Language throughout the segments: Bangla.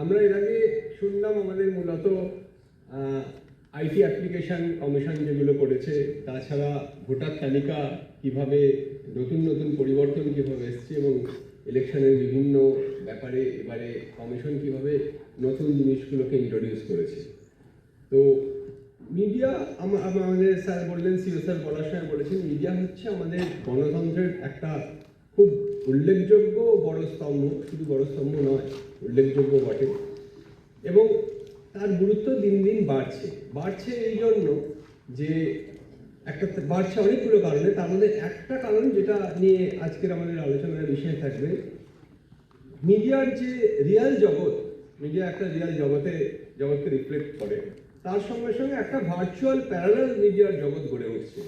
আমরা এর আগে শুনলাম আমাদের মূলত আইটি অ্যাপ্লিকেশন কমিশন যেগুলো করেছে, তাছাড়া ভোটার তালিকা কিভাবে নতুন নতুন পরিবর্তন কিভাবে এসছে এবং ইলেকশনের বিভিন্ন ব্যাপারে এবারে কমিশন কিভাবে নতুন জিনিসগুলোকে ইন্ট্রোডিউস করেছে। তো মিডিয়া আমাদের স্যার বললেন, সিও স্যার বলার সময় বলেছেন, মিডিয়া হচ্ছে আমাদের গণতন্ত্রের একটা খুব উল্লেখযোগ্য বড় স্তম্ভ, শুধু বড় স্তম্ভ নয়, উল্লেখযোগ্য বটে। এবং তার গুরুত্ব দিন দিন বাড়ছে এই জন্য যে একটা বাড়ছে অনেকগুলো কারণে। তার মধ্যে একটা কারণ যেটা নিয়ে আজকের আমাদের আলোচনার বিষয় থাকবে, মিডিয়ার যে রিয়াল জগৎ, মিডিয়া একটা রিয়াল জগৎকে রিফ্লেক্ট করে, তার সঙ্গে সঙ্গে একটা ভার্চুয়াল প্যারালাল মিডিয়ার জগৎ গড়ে উঠছে,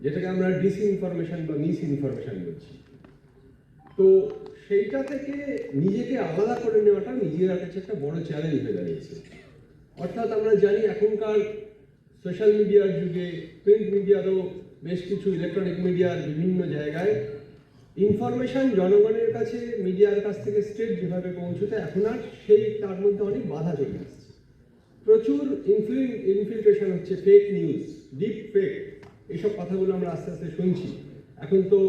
যেটাকে আমরা ডিসইনফরমেশন বা মিস ইনফরমেশন বলছি। তো সেইটা থেকে নিজেকে আলাদা করে নেওয়াটা নিজের কাছে একটা বড় চ্যালেঞ্জ হয়ে দাঁড়িয়েছে। অর্থাৎ আমরা জানি এখনকার সোশ্যাল মিডিয়ার যুগে, প্রিন্ট মিডিয়ারও বেশ কিছু, ইলেকট্রনিক মিডিয়ার বিভিন্ন জায়গায় ইনফরমেশন জনগণের কাছে মিডিয়ার কাছ থেকে স্ট্রেট যেভাবে পৌঁছতে, এখন আর সেই তার মধ্যে অনেক বাধা চলে আসছে। প্রচুর ইনফিল্ট্রেশন হচ্ছে, ফেক নিউজ, ডিপ ফেক, এইসব কথাগুলো আমরা আস্তে আস্তে শুনছি। এখন তো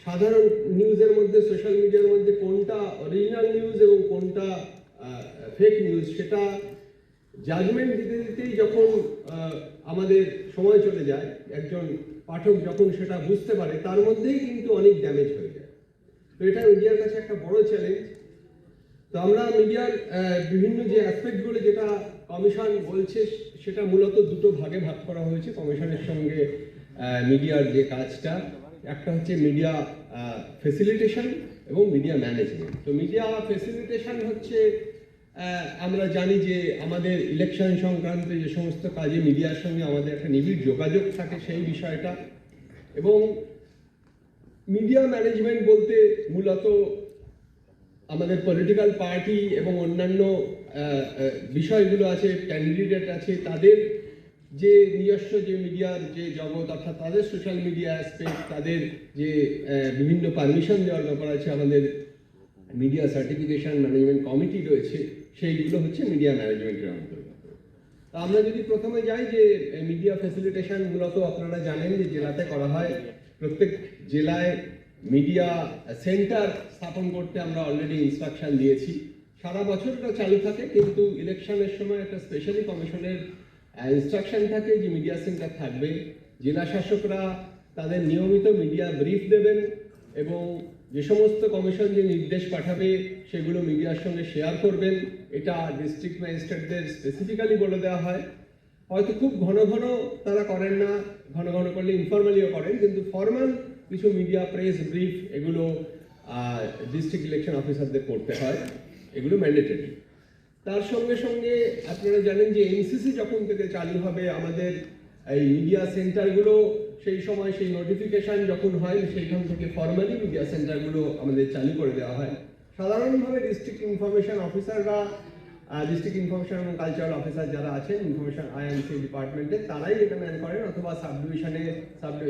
সাধারণ নিউজের মধ্যে, সোশ্যাল মিডিয়ার মধ্যে কোনটা অরিজিনাল নিউজ এবং কোনটা ফেক নিউজ, সেটা জাজমেন্ট দিতে দিতেই যখন আমাদের সময় চলে যায়, একজন পাঠক যখন সেটা বুঝতে পারে, তার মধ্যেই কিন্তু অনেক ড্যামেজ হয়ে যায়। তো এটা মিডিয়ার কাছে একটা বড় চ্যালেঞ্জ। তো আমরা মিডিয়ার বিভিন্ন যে অ্যাসপেক্টগুলো যেটা কমিশন বলছে, সেটা মূলত দুটো ভাগে ভাগ করা হয়েছে কমিশনের সঙ্গে মিডিয়ার যে কাজটা। একটা হচ্ছে মিডিয়া ফেসিলিটেশন এবং মিডিয়া ম্যানেজমেন্ট। তো মিডিয়া ফেসিলিটেশন হচ্ছে, আমরা জানি যে আমাদের ইলেকশন সংক্রান্ত যে সমস্ত কাজে মিডিয়ার সঙ্গে আমাদের একটা নিবিড় যোগাযোগ থাকে, সেই বিষয়টা। এবং মিডিয়া ম্যানেজমেন্ট বলতে মূলত আমাদের পলিটিক্যাল পার্টি এবং অন্যান্য বিষয়গুলো আছে, ক্যান্ডিডেট আছে, তাদের যে নিজস্ব যে মিডিয়ার যে জগৎ, অর্থাৎ তাদের সোশ্যাল মিডিয়া অ্যাসপেক্ট, তাদের যে বিভিন্ন পারমিশন দেওয়ার ব্যাপার আছে, আমাদের মিডিয়া সার্টিফিকেশন ম্যানেজমেন্ট কমিটি রয়েছে, সেইগুলো হচ্ছে মিডিয়া ম্যানেজমেন্টের অন্তর্গত। তা আমরা যদি প্রথমে যাই যে মিডিয়া ফ্যাসিলিটেশন মূলত আপনারা জানেন যে জেলাতে করা হয়। প্রত্যেক জেলায় মিডিয়া সেন্টার স্থাপন করতে আমরা অলরেডি ইনস্ট্রাকশন দিয়েছি। সারা বছরটা চালু থাকে, কিন্তু ইলেকশনের সময় একটা স্পেশালি কমিশনের ইনস্ট্রাকশন থাকে যে মিডিয়া সেন্টার থাকবে। জেলা শাসকরা তাদের নিয়মিত মিডিয়া ব্রিফ দেবেন এবং যে সমস্ত কমিশন যে নির্দেশ পাঠাবে সেগুলো মিডিয়ার সঙ্গে শেয়ার করবেন। এটা ডিস্ট্রিক্ট ম্যাজিস্ট্রেটদের স্পেসিফিক্যালি বলে দেওয়া হয়। হয়তো খুব ঘন ঘন তারা করেন না, ঘন ঘন করলে ইনফর্মালিও করেন, কিন্তু ফর্মাল কিছু মিডিয়া প্রেস ব্রিফ এগুলো ডিস্ট্রিক্ট ইলেকশন অফিসারদের করতে হয়, এগুলো ম্যান্ডেটরি। তার সঙ্গে সঙ্গে আপনারা জানেন যে এনসিসি যখন থেকে চালু হবে, আমাদের এই মিডিয়া সেন্টারগুলো সেই সময় সেই নোটিফিকেশন যখন হয়, সেইখান থেকে ফর্মালি মিডিয়া সেন্টারগুলো আমাদের চালু করে দেওয়া হয়। সাধারণভাবে ডিস্ট্রিক্ট ইনফরমেশন অফিসাররা, ডিস্ট্রিক্ট ইনফরমেশন এবং কালচারাল অফিসার যারা আছেন ইনফরমেশন আইএনসি ডিপার্টমেন্টে, তারাই এটা ম্যান করেন, অথবা সাব ডিভিশনে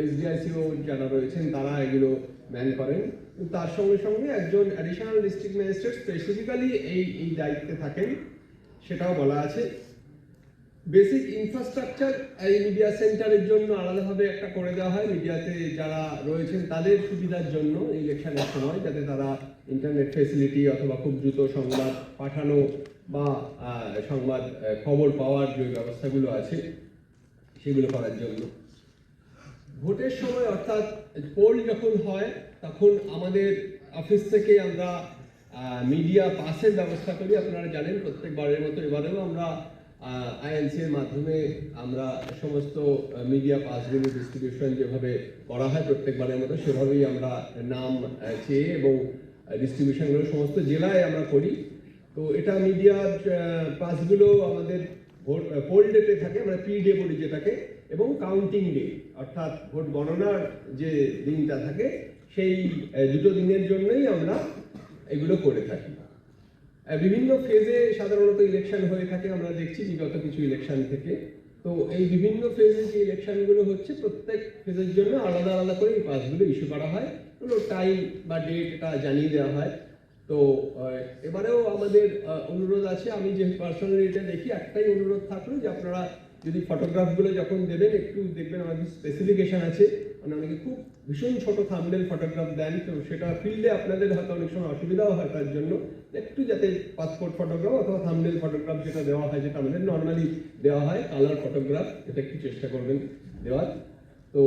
এসডিআইসিও যারা রয়েছেন তারা এগুলো ম্যান করেন। তার সঙ্গে সঙ্গে একজন অ্যাডিশনাল ডিস্ট্রিক্ট ম্যাজিস্ট্রেট স্পেসিফিক্যালি এই দায়িত্বে থাকেন, সেটাও বলা আছে। বেসিক ইনফ্রাস্ট্রাকচার এই মিডিয়া সেন্টারের জন্য আলাদাভাবে একটা করে দেওয়া হয়, মিডিয়াতে যারা রয়েছেন তাদের সুবিধার জন্য ইলেকশনের সময়, যাতে তারা ইন্টারনেট ফেসিলিটি অথবা খুব দ্রুত সংবাদ পাঠানো বা সংবাদ খবর পাওয়ার যে ব্যবস্থাগুলো আছে সেগুলো করার জন্য। ভোটের সময় অর্থাৎ পোল যখন হয়, তখন আমাদের অফিস থেকে আমরা মিডিয়া পাসের ব্যবস্থা করি। আপনারা জানেন প্রত্যেকবারের মতো এবারেও আমরা আইএনসি এর মাধ্যমে আমরা সমস্ত মিডিয়া পাসগুলো ডিস্ট্রিবিউশন যেভাবে করা হয় প্রত্যেকবারের মতো, সেভাবেই আমরা নাম চেয়ে এবং ডিস্ট্রিবিউশনগুলো সমস্ত জেলায় আমরা করি। তো এটা মিডিয়ার পাসগুলো আমাদের পোল ডেটে থাকে, আমরা পি ডে বলি যেটাকে, এবং কাউন্টিং ডে অর্থাৎ ভোট গণনার যে দিনটা থাকে, সেই দুটো দিনের জন্যই আমরা এগুলো করে থাকি। বিভিন্ন ফেজে সাধারণত ইলেকশন হয়ে থাকে, আমরা দেখছি বিগত কিছু ইলেকশন থেকে। তো এই বিভিন্ন ফেজে যে ইলেকশনগুলো হচ্ছে, প্রত্যেক ফেজের জন্য আলাদা আলাদা করে এই পাসগুলো ইস্যু করা হয়, টাইম বা ডেট এটা জানিয়ে দেওয়া হয়। তো এবারেও আমাদের অনুরোধ আছে, আমি যে পার্সোনালি এটা দেখি, একটাই অনুরোধ থাকলো যে আপনারা যদি ফটোগ্রাফগুলো যখন দেবেন একটু দেখবেন আমাদের স্পেসিফিকেশন আছে, মানে অনেকে খুব ভীষণ ছোট থাম্বনেল ফটোগ্রাফ দেন, তো সেটা ফিল্ডে আপনাদের হয়তো অনেক সময় অসুবিধাও হয়, তার জন্য একটু যাতে পাসপোর্ট ফটোগ্রাফ অথবা থাম্বনেল ফটোগ্রাফ যেটা দেওয়া হয়, যেটা আমাদের নর্মালি দেওয়া হয়, কালার ফটোগ্রাফ, এটা একটু চেষ্টা করবেন দেওয়ার। তো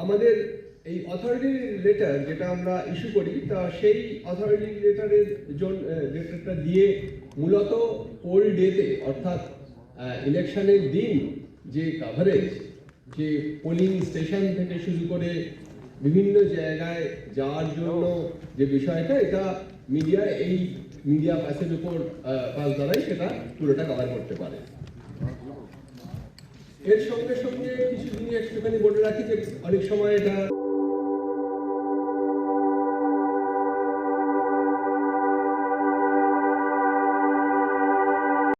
আমাদের এই অথরিটি লেটার যেটা আমরা ইস্যু করি, তা সেই অথরিটি লেটারটা দিয়ে মূলত পোল ডেতে অর্থাৎ ইলেকশনের দিন যে কাভারেজ, যে পোলিং স্টেশন থেকে শুরু করে বিভিন্ন জায়গায় যাওয়ার জন্য যে বিষয়টা, এটা এই মিডিয়া পাসের উপর পাস দ্বারাই সেটা পুরোটা কভার করতে পারে। এর সঙ্গে সঙ্গে কিছু জিনিস একটুখানি বলে রাখি যে অনেক সময় এটা